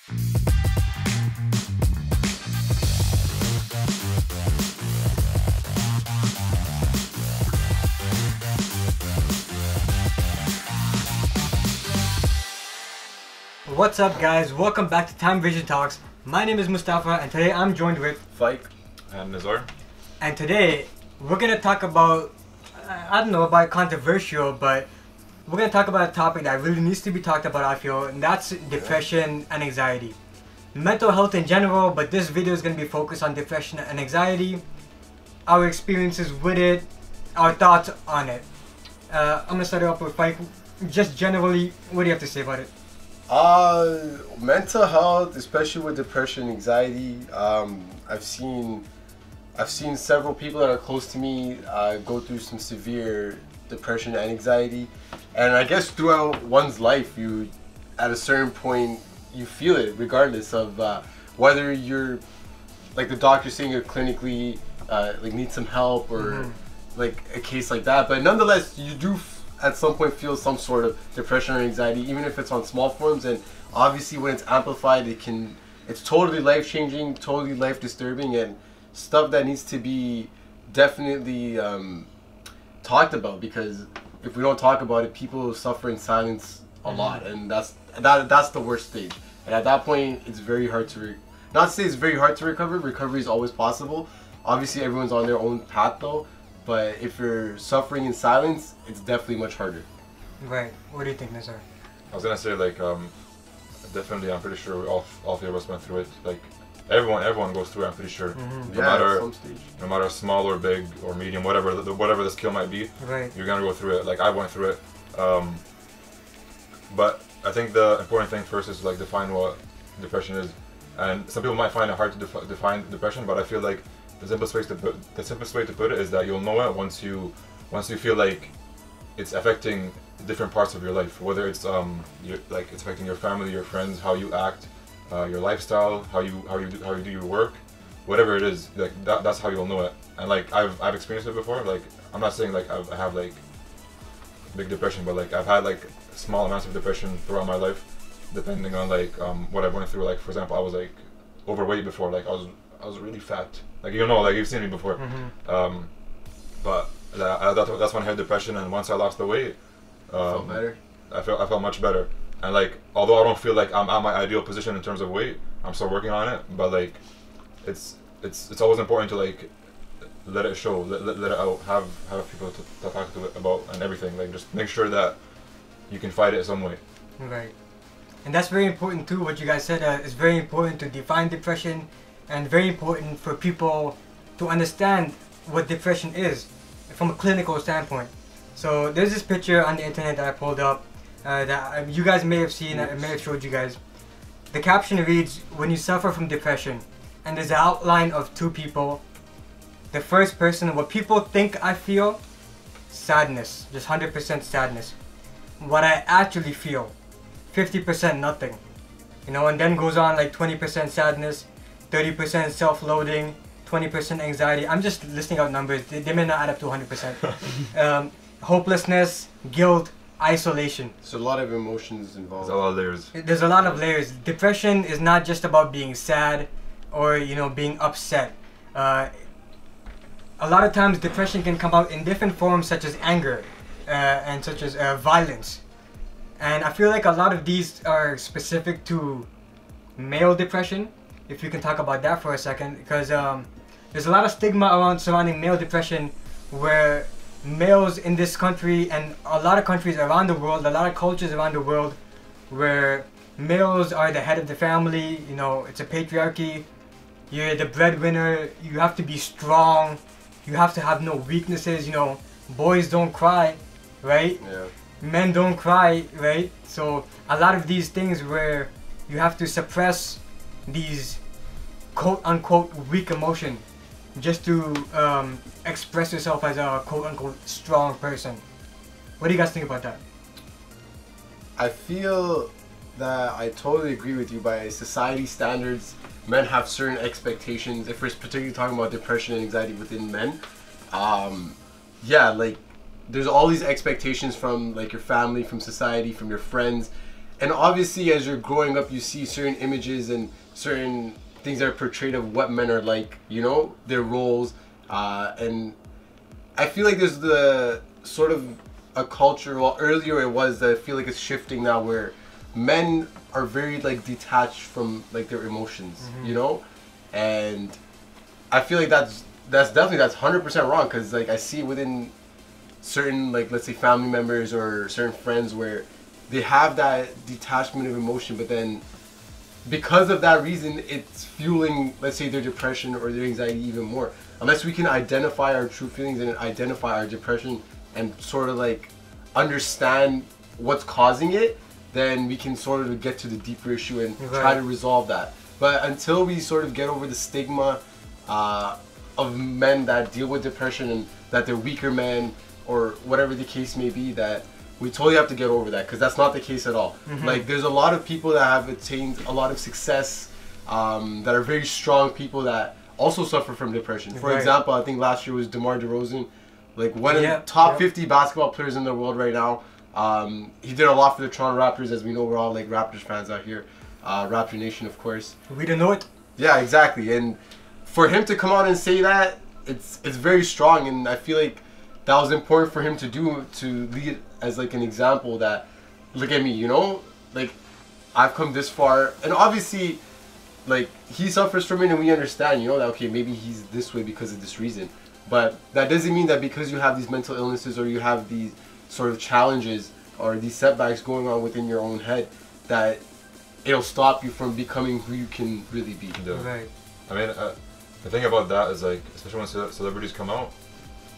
What's up, guys? Welcome back to Time Vision Talks. My name is Mustafa, and today I'm joined with Fike and Nazar. And today we're gonna talk about, I don't know about controversial, but we're gonna talk about a topic that really needs to be talked about, I feel, and that's depression and anxiety. Mental health in general, but this video is gonna be focused on depression and anxiety, our experiences with it, our thoughts on it. I'm gonna start it off with Fike. Just generally, what do you have to say about it? Mental health, especially with depression, anxiety. I've seen several people that are close to me go through some severe depression and anxiety, and I guess throughout one's life, you, at a certain point, you feel it, regardless of whether you're, like the doctor saying you're clinically like need some help or like a case like that. But nonetheless, you do at some point feel some sort of depression or anxiety, even if it's on small forms. And obviously when it's amplified, it's totally life-changing, totally life-disturbing, and stuff that needs to be definitely talked about, because if we don't talk about it, people suffer in silence a lot, and that's the worst stage. And at that point, it's very hard to not to say it's very hard to recover. Recovery is always possible. Obviously everyone's on their own path though. But if you're suffering in silence, it's definitely much harder. Right. What do you think, Nazar? I was gonna say, like, definitely, I'm pretty sure all three of us went through it. Like, everyone goes through it, I'm pretty sure. At some stage. No matter small or big or medium, whatever the skill might be, right, you're gonna go through it. Like, I went through it. But I think the important thing first is, like, define what depression is. And some people might find it hard to define depression, but I feel like the simplest way to put it is that you'll know it once you feel like it's affecting different parts of your life, whether it's it's affecting your family, your friends, how you act, your lifestyle, how you do your work, whatever it is. Like that's how you'll know it. And like I've experienced it before. Like I'm not saying like I have like big depression, but like I've had like small amounts of depression throughout my life, depending on like what I went through. Like for example, I was like overweight before. Like I was really fat. Like, you know, like you've seen me before. But that's when I had depression, and once I lost the weight, felt better. I felt much better. And like, although I don't feel like I'm at my ideal position in terms of weight, I'm still working on it. But like, it's always important to like let it show, let it out, have people to talk to it about and everything. Like, just make sure that you can fight it some way. Right. And that's very important too. What you guys said, it's very important to define depression. And very important for people to understand what depression is from a clinical standpoint. So there's this picture on the internet that I pulled up that you guys may have seen. I may have showed you guys. The caption reads, "When you suffer from depression," and there's an outline of two people. The first person, what people think I feel, sadness, just 100% sadness. What I actually feel, 50% nothing. You know, and then goes on like 20% sadness, 30% self-loathing, 20% anxiety. I'm just listing out numbers. They may not add up to 100%. Hopelessness, guilt, isolation. So a lot of emotions involved. There's a lot of layers. There's a lot of layers. Depression is not just about being sad or, you know, being upset. A lot of times depression can come out in different forms, such as anger and such as violence. And I feel like a lot of these are specific to male depression. If you can talk about that for a second, because there's a lot of stigma surrounding male depression, where males in this country and a lot of countries around the world, a lot of cultures around the world, where males are the head of the family. You know, it's a patriarchy. You're the breadwinner. You have to be strong. You have to have no weaknesses. You know, boys don't cry, right? Yeah. Men don't cry, right? So a lot of these things where you have to suppress these quote-unquote weak emotion just to express yourself as a quote-unquote strong person. What do you guys think about that? I feel that I totally agree with you. By society standards, men have certain expectations. If we're particularly talking about depression and anxiety within men, yeah, like there's all these expectations from like your family, from society, from your friends, and obviously as you're growing up, you see certain images and certain things that are portrayed of what men are like, you know, their roles, and I feel like there's the sort of a culture, well earlier it was, that I feel like it's shifting now, where men are very like detached from like their emotions, you know, and I feel like that's 100% wrong, because like I see within certain, like, let's say family members or certain friends, where they have that detachment of emotion, but then because of that reason it's fueling, let's say, their depression or their anxiety even more. Unless we can identify our true feelings and identify our depression and sort of like understand what's causing it, then we can sort of get to the deeper issue and try to resolve that. But until we sort of get over the stigma of men that deal with depression and that they're weaker men or whatever the case may be, that we totally have to get over that, because that's not the case at all. Like, there's a lot of people that have attained a lot of success, that are very strong people that also suffer from depression. For example, I think last year was DeMar DeRozan, like one of the top 50 basketball players in the world right now. He did a lot for the Toronto Raptors, as we know, we're all like Raptors fans out here. Raptor Nation, of course. We don't know it. Yeah, exactly. And for him to come out and say that, it's very strong, and I feel like that was important for him to do, to lead as like an example that, look at me, you know, like I've come this far. And obviously, like, he suffers from it, and we understand, you know, that okay, maybe he's this way because of this reason, but that doesn't mean that because you have these mental illnesses or you have these sort of challenges or these setbacks going on within your own head, that it'll stop you from becoming who you can really be. Right. I mean, the thing about that is, like, especially when celebrities come out,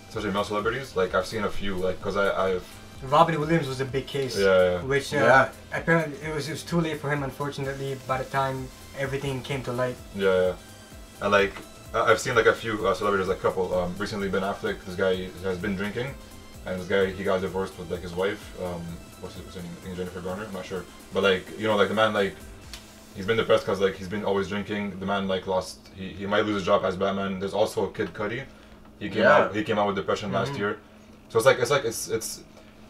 especially male celebrities, like I've seen a few, like, because I've Robin Williams was a big case, which apparently it was too late for him, unfortunately, by the time everything came to light. And like I've seen like a few celebrities, like a couple, recently Ben Affleck, this guy has been drinking, and this guy, he got divorced with like his wife, what's her name, I think Jennifer Garner, I'm not sure, but like, you know, like the man, like, he's been depressed because like he's been always drinking. The man like he might lose his job as Batman. There's also Kid Cudi, he came out with depression last year, so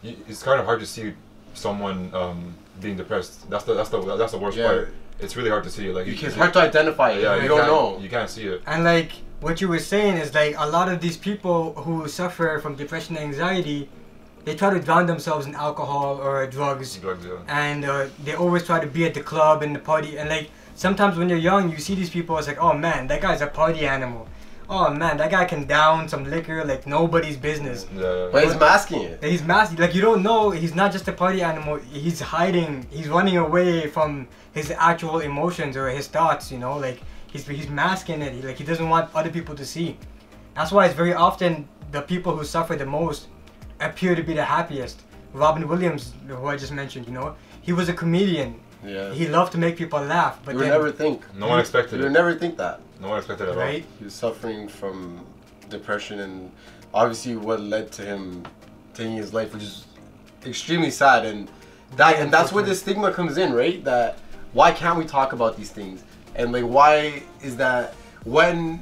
it's kind of hard to see someone being depressed. That's the worst part. It's really hard to see. Like, it's hard to identify it. You don't know. You can't see it. And like what you were saying is, like, a lot of these people who suffer from depression and anxiety, they try to drown themselves in alcohol or drugs. And they always try to be at the club and the party. And like sometimes when you're young, you see these people, it's like, oh man, that guy's a party animal. Oh man, that guy can down some liquor like nobody's business. But he's masking it. He's masking. Like, you don't know, he's not just a party animal. He's hiding. He's running away from his actual emotions or his thoughts. You know, like he's masking it. He doesn't want other people to see. That's why it's very often the people who suffer the most appear to be the happiest. Robin Williams, who I just mentioned, you know, he was a comedian. He loved to make people laugh. But you would never think. No one expected it. You would never think that. No one expected it at all. Right? He was suffering from depression, and obviously what led to him taking his life, which is extremely sad. And that's where the stigma comes in, right? That why can't we talk about these things? And like, why is that when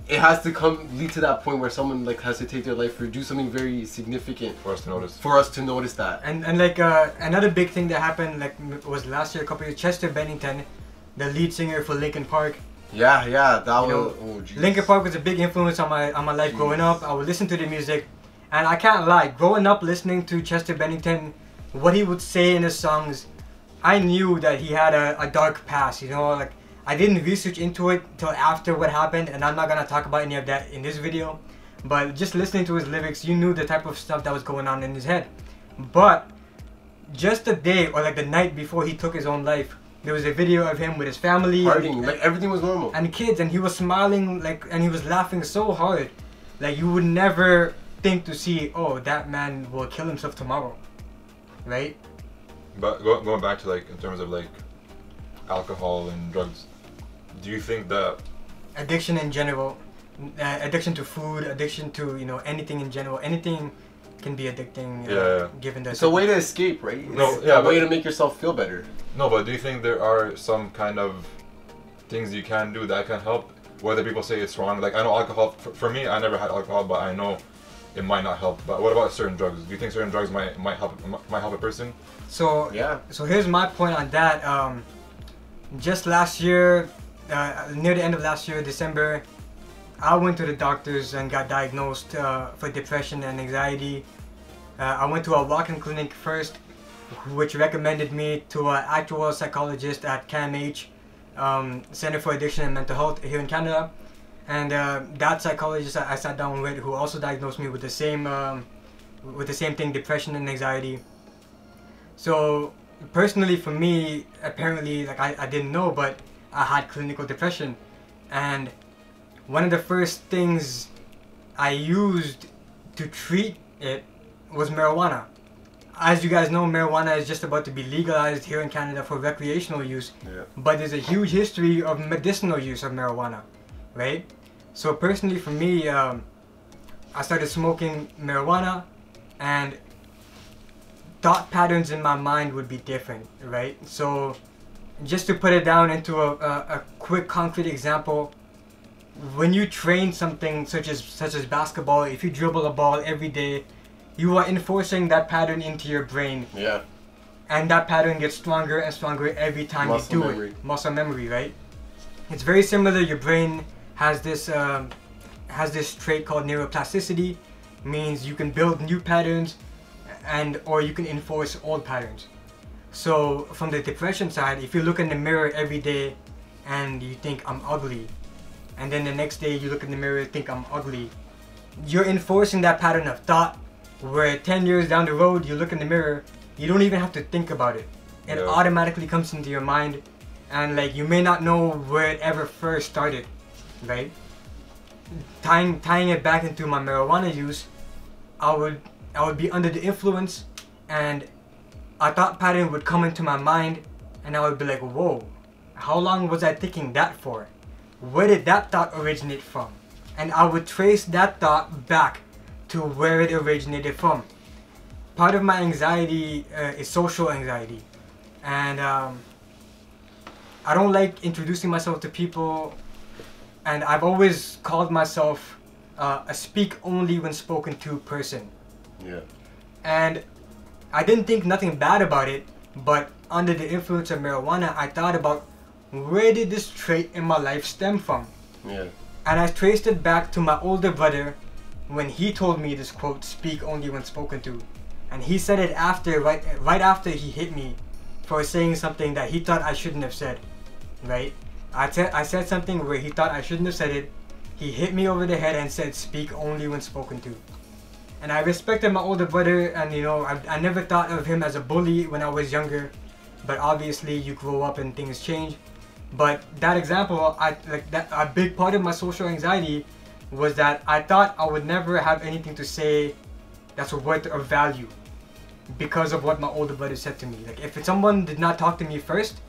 it has to lead to that point where someone like has to take their life or do something very significant for us to notice. That. And like another big thing that happened, like, was last year, a couple years, Chester Bennington, the lead singer for Linkin Park. That was. Oh, geez. Linkin Park was a big influence on my life growing up. I would listen to the music, and I can't lie, growing up listening to Chester Bennington, what he would say in his songs, I knew that he had a dark past. You know, like, I didn't research into it till after what happened, and I'm not gonna talk about any of that in this video. But just listening to his lyrics, you knew the type of stuff that was going on in his head. But just the day or like the night before he took his own life, there was a video of him with his family, partying, like everything was normal, and kids, and he was smiling, like, and he was laughing so hard, like you would never think to see, oh, that man will kill himself tomorrow, right? But going back to, like, in terms of like alcohol and drugs, do you think that addiction in general, addiction to food, addiction to, you know, anything in general, anything can be addicting, given that it's a way to escape, right? It's a way to make yourself feel better. No, but do you think there are some kind of things you can do that can help, whether people say it's wrong? Like, I know alcohol, for me, I never had alcohol, but I know it might not help. But what about certain drugs? Do you think certain drugs might help a person? So Yeah. So here's my point on that. Just last year, near the end of last year, December, I went to the doctors and got diagnosed for depression and anxiety. I went to a walk-in clinic first, which recommended me to an actual psychologist at CAMH, Center for Addiction and Mental Health here in Canada. And that psychologist I sat down with, who also diagnosed me with the same thing, depression and anxiety. So personally for me, apparently, like I didn't know, but I had clinical depression. And one of the first things I used to treat it was marijuana. As you guys know, marijuana is just about to be legalized here in Canada for recreational use. Yeah. But there's a huge history of medicinal use of marijuana, right? So personally for me, I started smoking marijuana, and thought patterns in my mind would be different, right? So just to put it down into a quick concrete example, when you train something such as basketball, if you dribble a ball every day, you are enforcing that pattern into your brain. Yeah. And that pattern gets stronger and stronger every time Muscle you do memory. it. Muscle memory, right? It's very similar. Your brain has this trait called neuroplasticity, means you can build new patterns or you can enforce old patterns. So from the depression side, if you look in the mirror every day and you think I'm ugly, and then the next day you look in the mirror and think I'm ugly, you're enforcing that pattern of thought where 10 years down the road you look in the mirror, you don't even have to think about it. It Yeah. automatically comes into your mind, and like you may not know where it ever first started, right? Tying it back into my marijuana use, I would be under the influence, and a thought pattern would come into my mind, and I would be like, whoa, how long was I thinking that for? Where did that thought originate from? And I would trace that thought back to where it originated from. Part of my anxiety is social anxiety, and I don't like introducing myself to people, and I've always called myself a speak only when spoken to person. Yeah. And I didn't think nothing bad about it, but under the influence of marijuana, I thought about where did this trait in my life stem from? Yeah. And I traced it back to my older brother when he told me this quote, speak only when spoken to. And he said it right after he hit me for saying something that he thought I shouldn't have said, right? I said something where he thought I shouldn't have said it. He hit me over the head and said, speak only when spoken to. And I respected my older brother, and you know, I never thought of him as a bully when I was younger, but obviously you grow up and things change. But that example, a big part of my social anxiety was that I thought I would never have anything to say that's worth of value because of what my older brother said to me. Like if someone did not talk to me first,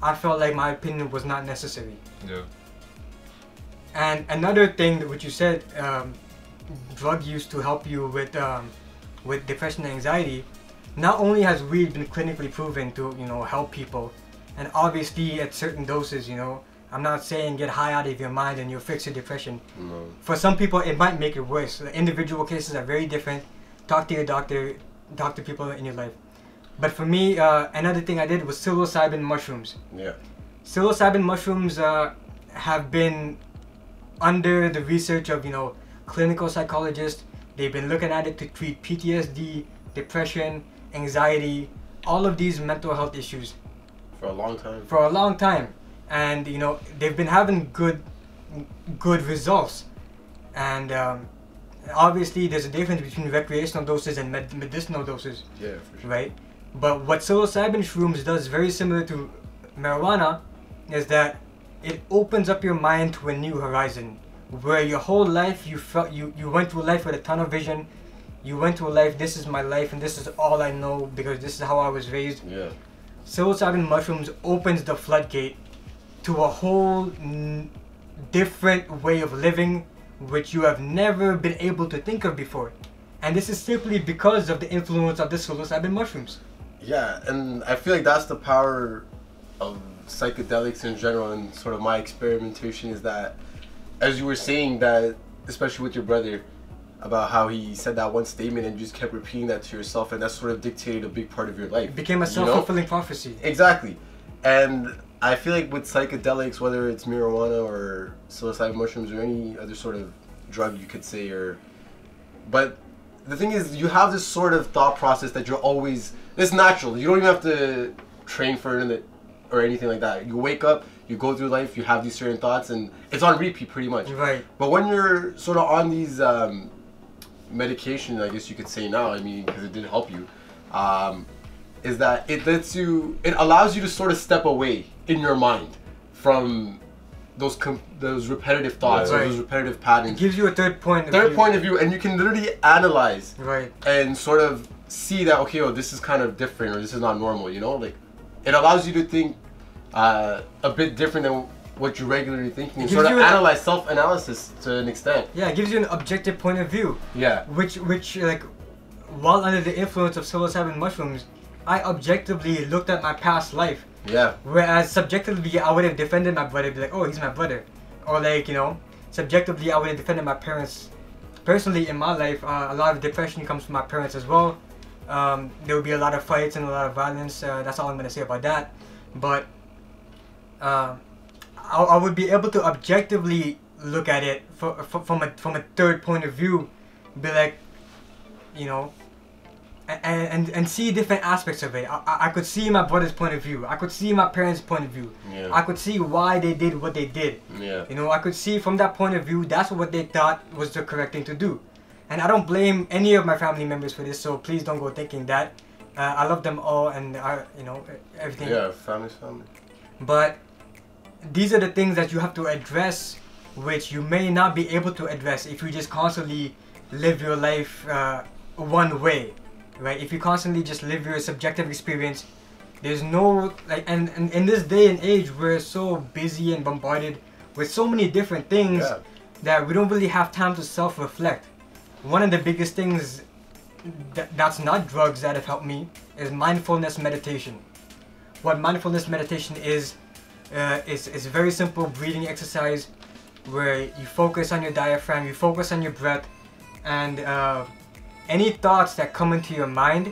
I felt like my opinion was not necessary. Yeah. And another thing which you said, drug use to help you with depression and anxiety. Not only has weed been clinically proven to help people, and obviously at certain doses, I'm not saying get high out of your mind and you'll fix your depression. No. For some people, it might make it worse. The individual cases are very different. Talk to your doctor, talk to people in your life. But for me, another thing I did was psilocybin mushrooms. Yeah. Psilocybin mushrooms have been under the research of clinical psychologists. They've been looking at it to treat PTSD, depression, anxiety, all of these mental health issues For a long time. for a long time, and they've been having good results. And obviously there's a difference between recreational doses and medicinal doses, Yeah, for sure. right? But what psilocybin shrooms does, very similar to marijuana, is that it opens up your mind to a new horizon, where your whole life you went through life with a tunnel vision. You went through life, this is my life and this is all I know because this is how I was raised. Yeah. Psilocybin mushrooms opens the floodgate to a whole different way of living, which you have never been able to think of before. And this is simply because of the influence of the psilocybin mushrooms. Yeah, and I feel like that's the power of psychedelics in general, and sort of my experimentation is that, as you were saying, that especially with your brother, about how he said that one statement and just kept repeating that to yourself, and that sort of dictated a big part of your life. It became a self-fulfilling prophecy. Exactly. And I feel like with psychedelics, whether it's marijuana or psilocybin mushrooms or any other sort of drug you could say, but the thing is, you have this sort of thought process that you're always, it's natural. You don't even have to train for it or anything like that. You wake up, you go through life, you have these certain thoughts, and it's on repeat pretty much. Right. But when you're sort of on these medication, I guess you could say now, I mean, because it did help you, is that it allows you to sort of step away in your mind from those repetitive thoughts, right, or those repetitive patterns. It gives you a third point of view, and you can literally analyze, right, and sort of see that, okay, oh, this is kind of different, or this is not normal, you know? Like, it allows you to think a bit different than what you're regularly thinking, and sort of analyze, self-analysis to an extent. Yeah, it gives you an objective point of view. Yeah. Which like, while under the influence of psilocybin mushrooms, I objectively looked at my past life. Yeah. Whereas subjectively, I would have defended my brother, be like, oh, he's my brother. Or like, you know, subjectively, I would have defended my parents. Personally, in my life, a lot of depression comes from my parents as well. There will be a lot of fights and a lot of violence. That's all I'm going to say about that. But I would be able to objectively look at it from a third point of view, be like, you know, and see different aspects of it. I could see my brother's point of view. I could see my parents' point of view. Yeah. I could see why they did what they did. Yeah. You know, I could see from that point of view, that's what they thought was the correct thing to do. And I don't blame any of my family members for this, so please don't go thinking that. I love them all, and you know, everything. Yeah, family's family. But these are the things that you have to address, which you may not be able to address if you just constantly live your life one way. Right? If you constantly just live your subjective experience, there's no, like, and in this day and age, we're so busy and bombarded with so many different things, yeah, that we don't really have time to self-reflect. One of the biggest things that's not drugs that have helped me is mindfulness meditation. What mindfulness meditation is a very simple breathing exercise where you focus on your diaphragm, you focus on your breath, and any thoughts that come into your mind,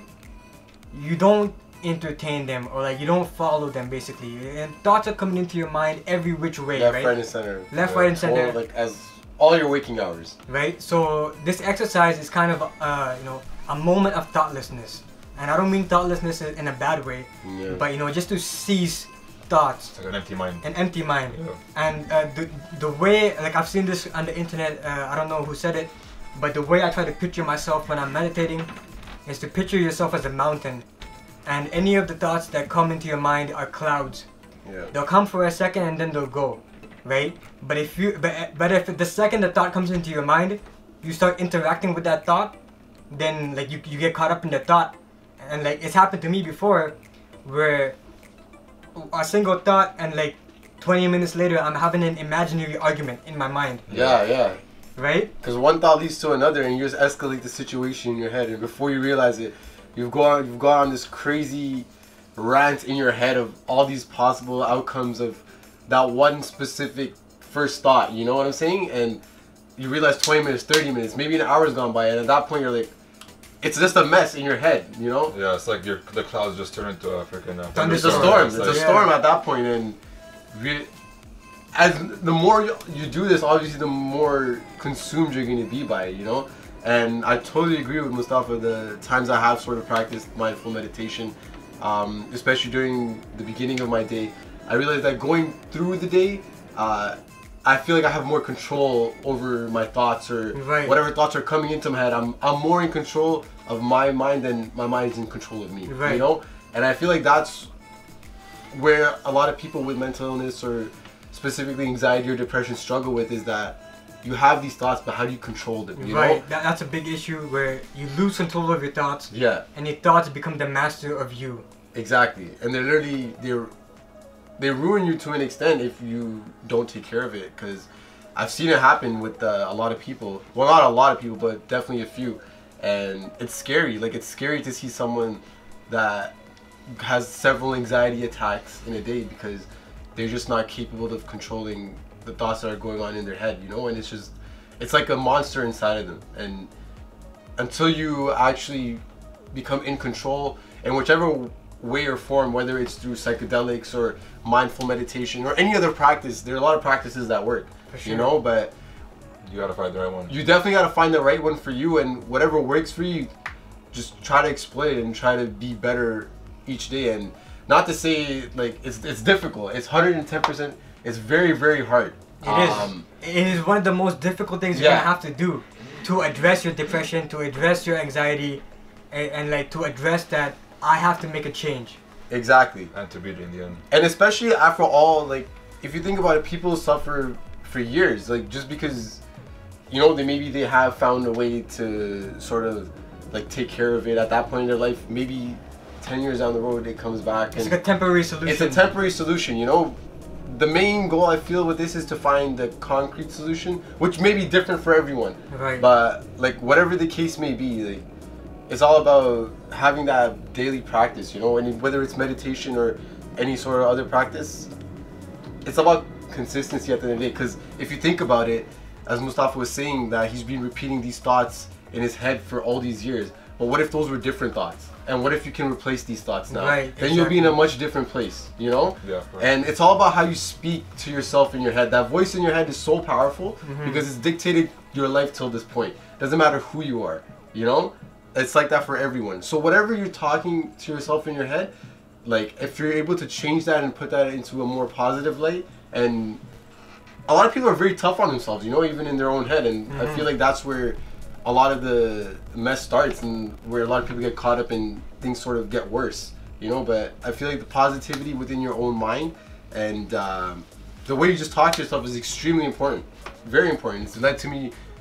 you don't entertain them, or like you don't follow them basically. And thoughts are coming into your mind every which way, left, right? right, and center. Left, right, and center. Or like as all your waking hours. Right. So this exercise is kind of you know, a moment of thoughtlessness, and I don't mean thoughtlessness in a bad way, Yeah. but you know, just to cease thoughts. It's like an empty mind. An empty mind. Yeah. And the way, like, I've seen this on the internet, I don't know who said it, but the way I try to picture myself when I'm meditating is to picture yourself as a mountain, and any of the thoughts that come into your mind are clouds. Yeah. They'll come for a second and then they'll go, right? But if if the second the thought comes into your mind, you start interacting with that thought, then like you get caught up in the thought. And like, it's happened to me before, where a single thought, and like 20 minutes later I'm having an imaginary argument in my mind. Yeah, yeah. Right? Because one thought leads to another, and you just escalate the situation in your head, and before you realize it, you've gone on this crazy rant in your head of all these possible outcomes of that one specific first thought. You know what I'm saying? And you realize 20 minutes, 30 minutes, maybe an hour's gone by, and at that point you're like, it's just a mess in your head, you know? Yeah, it's like the clouds just turn into a freaking It's a storm. It's a storm at that point, and as the more you do this, obviously the more consumed you're going to be by it, you know? And I totally agree with Mustafa. The times I have sort of practiced mindful meditation, especially during the beginning of my day, I realized that going through the day, I feel like I have more control over my thoughts, or right, whatever thoughts are coming into my head. I'm more in control of my mind than my mind is in control of me, right, you know? And I feel like that's where a lot of people with mental illness, or specifically anxiety or depression, struggle with, is that you have these thoughts, but how do you control them, you know? That's a big issue, where you lose control of your thoughts. Yeah. And your thoughts become the master of you. Exactly. And they're literally, they ruin you to an extent if you don't take care of it, because I've seen it happen with a lot of people. Well, not a lot of people, but definitely a few. And it's scary. Like, it's scary to see someone that has several anxiety attacks in a day because they're just not capable of controlling the thoughts that are going on in their head, you know? And it's it's like a monster inside of them. And until you actually become in control in whichever way or form, whether it's through psychedelics or mindful meditation or any other practice, there are a lot of practices that work, For sure. you know, but You gotta find the right one. you definitely got to find the right one for you, and whatever works for you, just try to exploit it and try to be better each day. And not to say like it's difficult, it's 110%, it's very, very hard. It is one of the most difficult things you're gonna have to do to address your depression, to address your anxiety, and like to address that I have to make a change. Exactly. And to beat it in the end. And especially after all, like, if you think about it, people suffer for years, like, just because, you know, maybe they have found a way to sort of like take care of it at that point in their life. Maybe 10 years down the road it comes back. It's like a temporary solution. It's a temporary solution, you know. The main goal I feel with this is to find the concrete solution, which may be different for everyone. Right. But like whatever the case may be, like, it's all about having that daily practice, you know, and whether it's meditation or any sort of other practice, it's about consistency at the end of the day. Because if you think about it, as Mustafa was saying, that he's been repeating these thoughts in his head for all these years. But what if those were different thoughts? And what if you can replace these thoughts now? Right, then you'll be in a much different place, you know? Yeah. Right. And it's all about how you speak to yourself in your head. That voice in your head is so powerful because it's dictated your life till this point. Doesn't matter who you are, you know? It's like that for everyone. So whatever you're talking to yourself in your head, like if you're able to change that and put that into a more positive light, and a lot of people are very tough on themselves, you know, even in their own head. And I feel like that's where a lot of the mess starts, and where a lot of people get caught up and things sort of get worse, you know. But I feel like the positivity within your own mind and the way you just talk to yourself is extremely important, very important.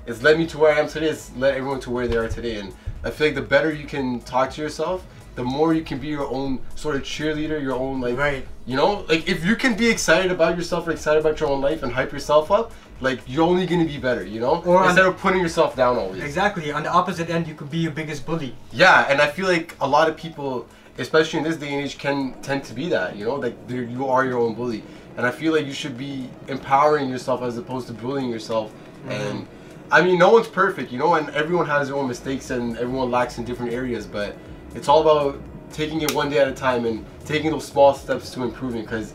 It's led me to where I am today. It's led everyone to where they are today. And I feel like the better you can talk to yourself, the more you can be your own sort of cheerleader, your own, like, Right. you know, like if you can be excited about yourself or excited about your own life and hype yourself up, like you're only going to be better, you know, Or instead of putting yourself down always. Exactly. On the opposite end, you could be your biggest bully. Yeah, and I feel like a lot of people, especially in this day and age, can tend to be that, you know, like you are your own bully. And I feel like you should be empowering yourself as opposed to bullying yourself. And I mean, no one's perfect, you know, and everyone has their own mistakes and everyone lacks in different areas, but it's all about taking it one day at a time and taking those small steps to improving, because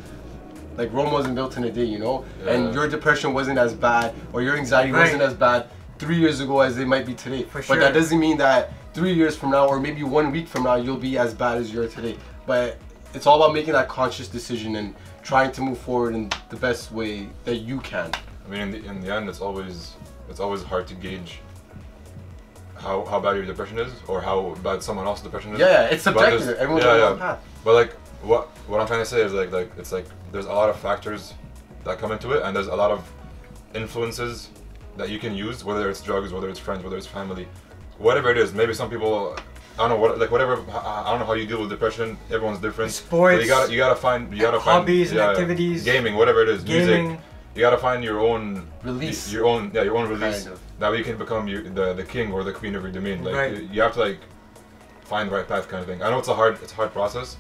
like Rome wasn't built in a day, you know, and your depression wasn't as bad, or your anxiety wasn't as bad 3 years ago as it might be today. For sure. But that doesn't mean that 3 years from now, or maybe 1 week from now, you'll be as bad as you are today. But it's all about making that conscious decision and trying to move forward in the best way that you can. I mean, in the end, it's always hard to gauge how bad your depression is, or how bad someone else's depression is. Yeah, it's subjective. Everyone's on their own path. But like what I'm trying to say is like it's like there's a lot of factors that come into it, and there's a lot of influences that you can use, whether it's drugs, whether it's friends, whether it's family, whatever it is. Maybe some people, I don't know what, like whatever. I don't know how you deal with depression. Everyone's different. Sports. But you gotta find hobbies and activities. Gaming, whatever it is, Gaming. music. You gotta find your own Release. Your own release. Kind of. That way you can become the king or the queen of your domain. Like Right. you have to like find the right path, kind of thing. I know it's a hard process.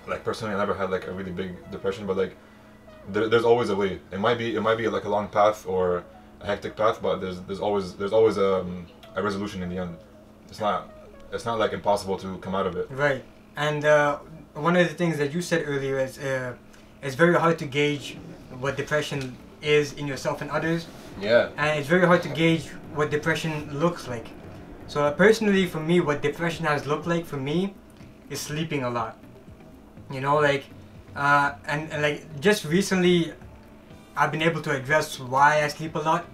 Like personally, I never had like a really big depression, but like there's always a way. It might be like a long path or a hectic path, but there's always a resolution in the end. It's not like impossible to come out of it. Right. And one of the things that you said earlier is it's very hard to gauge what depression is in yourself and others. Yeah. And it's very hard to gauge what depression looks like. So personally, for me, what depression has looked like for me is sleeping a lot. You know, like, and like just recently, I've been able to address why I sleep a lot.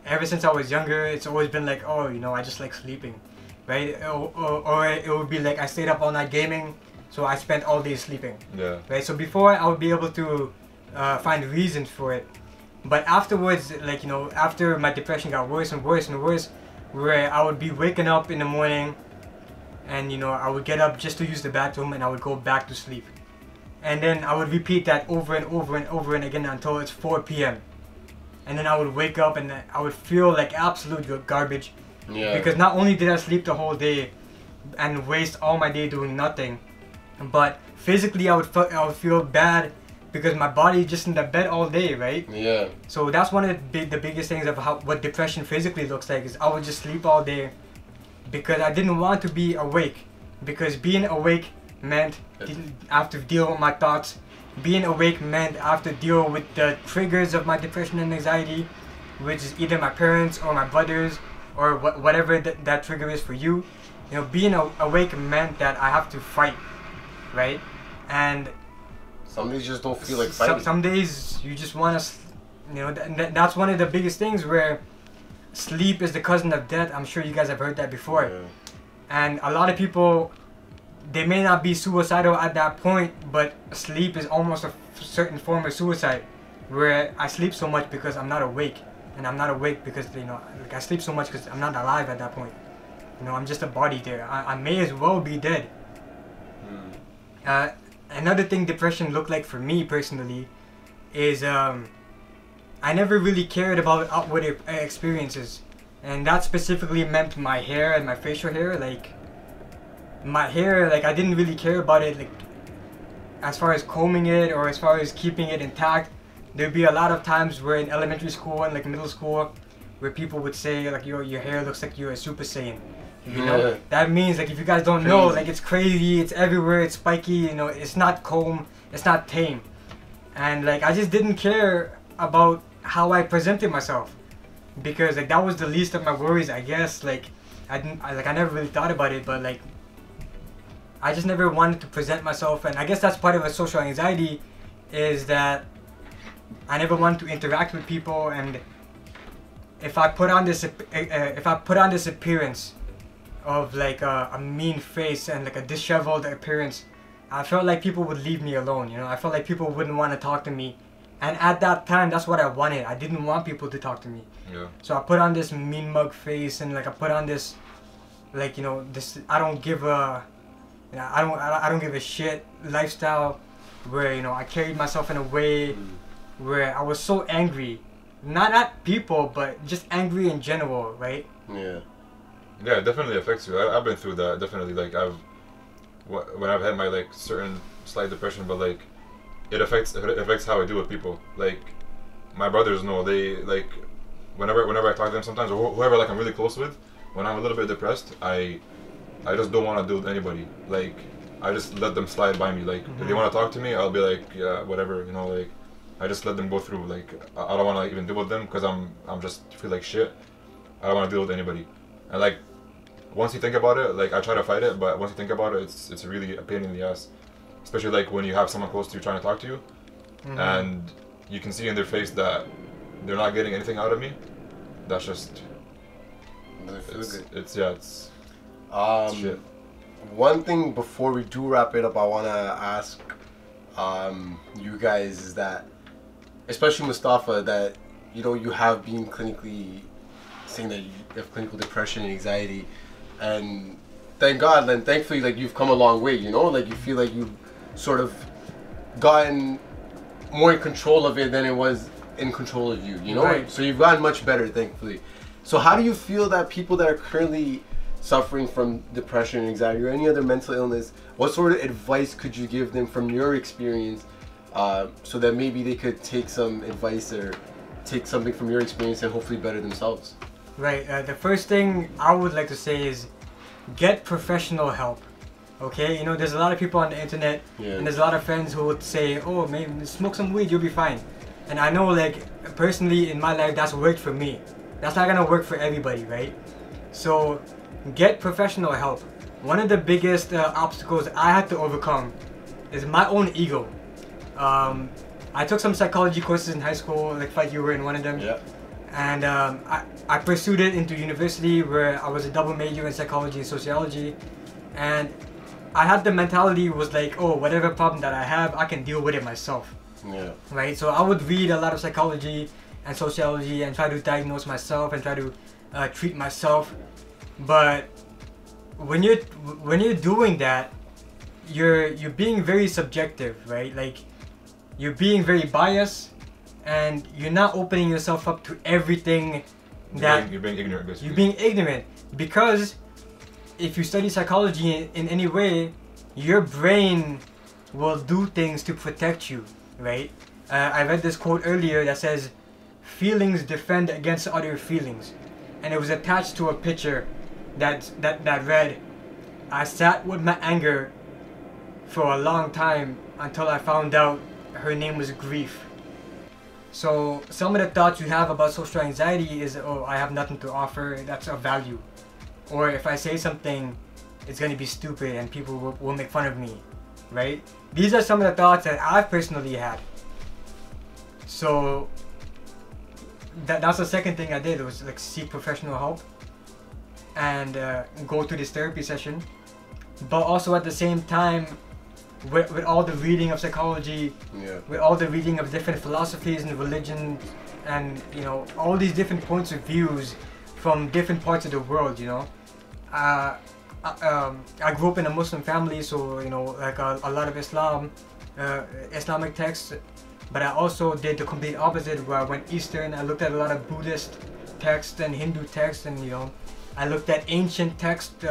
Ever since I was younger, it's always been like, oh, you know, I just like sleeping, right? Or it would be like I stayed up all night gaming, so I spent all day sleeping. Yeah. Right. So before I would be able to find reasons for it, but afterwards, like, you know, after my depression got worse and worse and worse, where I would be waking up in the morning, and you know, I would get up just to use the bathroom, and I would go back to sleep, and then I would repeat that over and over and over and again until it's 4 p.m. And then I would wake up and I would feel like absolute garbage. Yeah. Because not only did I sleep the whole day and waste all my day doing nothing, but physically I would feel bad because my body is just in the bed all day, right? Yeah. So that's one of the biggest things of what depression physically looks like, is I would just sleep all day because I didn't want to be awake, because being awake meant I have to deal with my thoughts. Being awake meant I have to deal with the triggers of my depression and anxiety, which is either my parents or my brothers or whatever that trigger is for you. You know, being awake meant that I have to fight, right? And some days just don't feel like fighting. Some days you just want to, you know, that's one of the biggest things, where sleep is the cousin of death. I'm sure you guys have heard that before. Yeah. And a lot of people, they may not be suicidal at that point, but sleep is almost a certain form of suicide, where I sleep so much because I'm not awake, and I'm not awake because, you know, like I sleep so much because I'm not alive at that point. You know, I'm just a body there. I may as well be dead. Another thing depression looked like for me personally is I never really cared about outward experiences, and that specifically meant my hair and my facial hair. Like my hair, like I didn't really care about it, like as far as combing it or as far as keeping it intact. There'd be a lot of times where in elementary school and like middle school where people would say like your hair looks like you're a Super Saiyan. You know, that means, like, if you guys don't know, like, it's crazy, it's everywhere, it's spiky, you know, it's not combed, it's not tame. And like I just didn't care about how I presented myself, because like that was the least of my worries, I guess. Like I never really thought about it, but like I just never wanted to present myself. And I guess that's part of a social anxiety, is that I never wanted to interact with people. And if I put on this appearance of like a mean face and like a disheveled appearance, I felt like people would leave me alone, you know. I felt like people wouldn't want to talk to me, and at that time that's what I wanted. I didn't want people to talk to me. Yeah. So I put on this mean mug face, and like I put on this, like, you know, this I don't give a, you know, I don't give a shit lifestyle, where, you know, I carried myself in a way where I was so angry, not at people but just angry in general, right? Yeah. Yeah, it definitely affects you. I've been through that, definitely. Like when I've had my like certain slight depression, but like it affects how I deal with people. Like my brothers know, they like whenever I talk to them sometimes, or whoever like I'm really close with, when I'm a little bit depressed, I just don't want to deal with anybody. Like I just let them slide by me. Like if they want to talk to me, I'll be like, yeah, whatever, you know. Like I just let them go through. Like I don't want to like, even deal with them, because I'm just feel like shit. I don't want to deal with anybody. And like once you think about it, like I try to fight it, but once you think about it, it's really a pain in the ass. Especially like when you have someone close to you trying to talk to you, and you can see in their face that they're not getting anything out of me. That's just it's shit. One thing before we do wrap it up, I want to ask you guys is that, especially Mustafa, that, you know, you have been clinically saying that you have clinical depression and anxiety, and thank God and thankfully, like, you've come a long way, you know, like you feel like you've sort of gotten more in control of it than it was in control of you, you know? Right. So you've gotten much better, thankfully. So how do you feel that people that are currently suffering from depression and anxiety or any other mental illness, what sort of advice could you give them from your experience, so that maybe they could take some advice or take something from your experience and hopefully better themselves? Right. The first thing I would like to say is get professional help. Okay, you know, there's a lot of people on the internet, and there's a lot of friends who would say, oh, maybe smoke some weed, you'll be fine. And I know, like, personally in my life, that's worked for me. That's not gonna work for everybody, right? So get professional help. One of the biggest obstacles I had to overcome is my own ego. I took some psychology courses in high school, like you were in one of them. Yeah. And I pursued it into university, where I was a double major in psychology and sociology. And I had the mentality was like, oh, whatever problem that I have, I can deal with it myself. Yeah. Right? So I would read a lot of psychology and sociology and try to diagnose myself and try to treat myself. But when you're doing that, you're being very subjective, right? Like, you're being very biased, and you're not opening yourself up to everything that you're being ignorant, basically. You're being ignorant, because if you study psychology in any way, your brain will do things to protect you. right? I read this quote earlier that says, "Feelings defend against other feelings," and it was attached to a picture that read, "I sat with my anger for a long time until I found out her name was grief." So some of the thoughts you have about social anxiety is, oh, I have nothing to offer, that's of value. Or if I say something, it's going to be stupid and people will make fun of me, right? These are some of the thoughts that I've personally had. So that's the second thing I did, was like seek professional help and go to this therapy session. But also at the same time, with all the reading of psychology, with all the reading of different philosophies and religion, and you know, all these different points of views from different parts of the world, you know. I grew up in a Muslim family, so you know, like a lot of Islamic texts. But I also did the complete opposite, where I went Eastern. I looked at a lot of Buddhist texts and Hindu texts, and you know, I looked at ancient texts,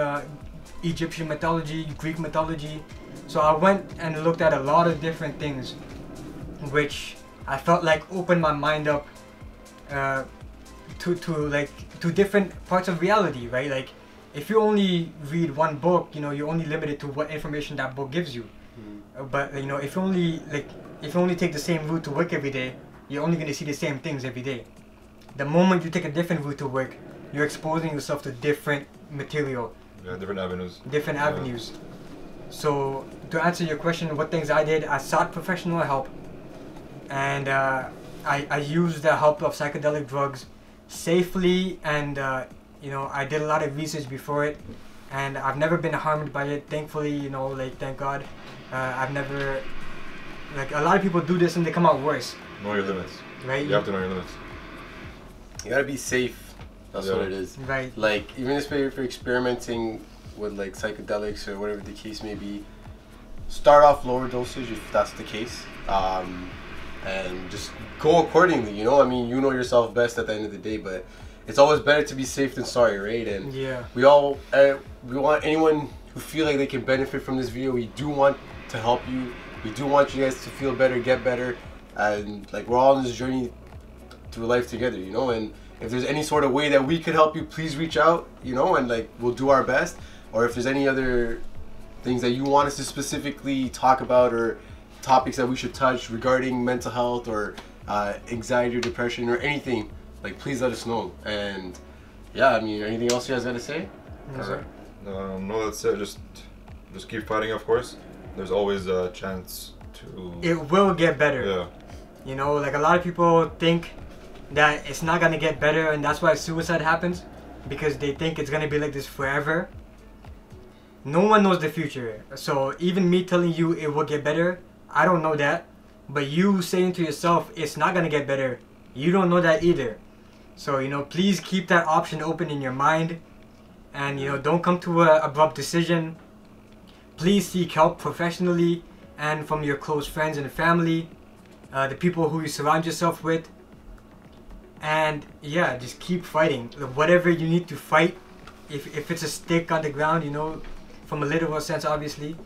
Egyptian mythology, Greek mythology. So I went and looked at a lot of different things, which I felt like opened my mind up to different parts of reality, right? Like, if you only read one book, you know, you're only limited to what information that book gives you. But you know, if you only take the same route to work every day, you're only going to see the same things every day. The moment you take a different route to work, you're exposing yourself to different material. Yeah, different avenues. Different avenues. So to answer your question, what things I did, I sought professional help, and I used the help of psychedelic drugs safely, and you know, I did a lot of research before it, and I've never been harmed by it, thankfully, you know, like, thank God. I've never, like, a lot of people do this and they come out worse. Know your limits. Right? You have to know your limits. You gotta be safe. That's what it is. Right. Like, even if you're experimenting with like psychedelics or whatever the case may be, start off lower dosage if that's the case, and just go accordingly. You know, I mean, you know yourself best at the end of the day, but it's always better to be safe than sorry, right? And we want anyone who feel like they can benefit from this video. We do want to help you. We do want you guys to feel better, get better, and like, we're all on this journey through life together, you know. And if there's any sort of way that we could help you, please reach out, you know, and like, we'll do our best. Or if there's any other things that you want us to specifically talk about, or topics that we should touch regarding mental health or anxiety or depression or anything, like, please let us know. And yeah, I mean, anything else you guys gotta say? No, that's it. Just keep fighting, of course. There's always a chance to... It will get better. Yeah. You know, like, a lot of people think that it's not gonna get better, and that's why suicide happens, because they think it's gonna be like this forever. No one knows the future. So even me telling you it will get better, I don't know that. But you saying to yourself it's not gonna get better, you don't know that either. So, you know, please keep that option open in your mind, and you know, don't come to an abrupt decision. Please seek help professionally and from your close friends and family, the people who you surround yourself with. And yeah, just keep fighting. Whatever you need to fight, if it's a stick on the ground, you know, from a literal sense, obviously,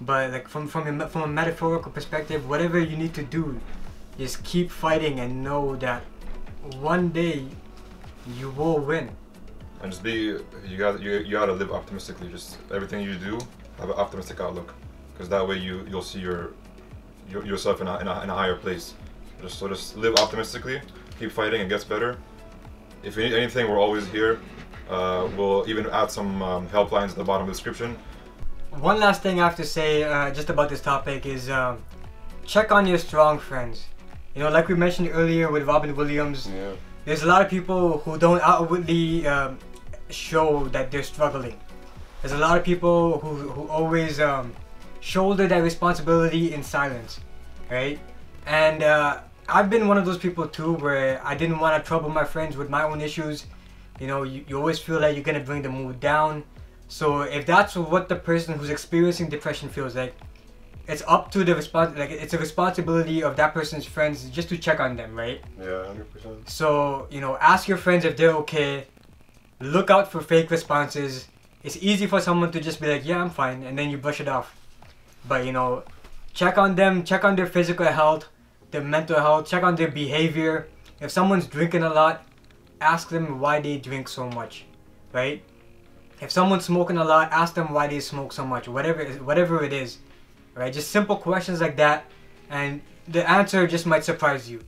but like from a metaphorical perspective, whatever you need to do, just keep fighting and know that one day you will win. And just you gotta live optimistically. Just everything you do, have an optimistic outlook, because that way you'll see yourself in a higher place. Just live optimistically, keep fighting, it gets better. If you need anything, we're always here. We'll even add some helplines at the bottom of the description. One last thing I have to say just about this topic is check on your strong friends. You know, like we mentioned earlier with Robin Williams, there's a lot of people who don't outwardly show that they're struggling. There's a lot of people who always shoulder that responsibility in silence, right? And I've been one of those people too, where I didn't want to trouble my friends with my own issues. You know, you always feel like you're gonna bring the mood down. So if that's what the person who's experiencing depression feels like, it's up to it's a responsibility of that person's friends just to check on them, right? Yeah, 100%. So, you know, ask your friends if they're okay. Look out for fake responses. It's easy for someone to just be like, yeah, I'm fine, and then you brush it off. But, you know, check on them, check on their physical health. their mental health, check on their behavior. If someone's drinking a lot, ask them why they drink so much, right? If someone's smoking a lot, ask them why they smoke so much, whatever it is, right? Just simple questions like that, and the answer just might surprise you.